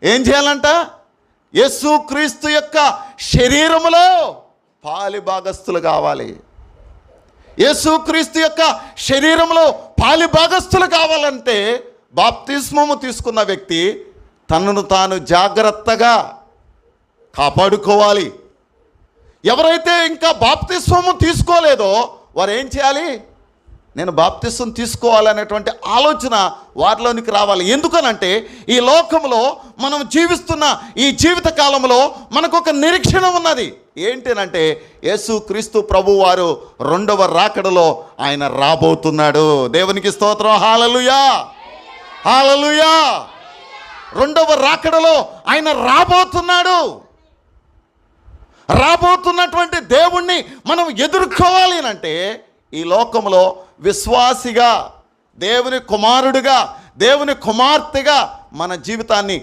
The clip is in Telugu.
ఏం చేయాలంట? యేసుక్రీస్తు యొక్క శరీరములో పాలి భాగస్థులు కావాలి. యేసుక్రీస్తు యొక్క శరీరంలో పాలి భాగస్థులు కావాలంటే బాప్తిస్మము తీసుకున్న వ్యక్తి తనను తాను జాగ్రత్తగా కాపాడుకోవాలి. ఎవరైతే ఇంకా బాప్తిస్మము తీసుకోలేదో వారు ఏం చేయాలి? నేను బాప్తిస్మం తీసుకోవాలనేటువంటి ఆలోచన వారిలోనికి రావాలి. ఎందుకనంటే ఈ లోకంలో మనం జీవిస్తున్న ఈ జీవిత కాలంలో మనకు ఒక నిరీక్షణ ఉన్నది. ఏంటనంటే యేసుక్రీస్తు ప్రభువు వారు రెండవ రాకడలో ఆయన రాబోతున్నాడు. దేవునికి స్తోత్రం. హల్లెలూయా, హల్లెలూయా. రెండవ రాకడలో ఆయన రాబోతున్నాడు. రాబోతున్నటువంటి దేవుణ్ణి మనం ఎదుర్కోవాలి అంటే ఈ లోకంలో విశ్వాసిగా, దేవుని కుమారుడిగా, దేవుని కుమార్తెగా మన జీవితాన్ని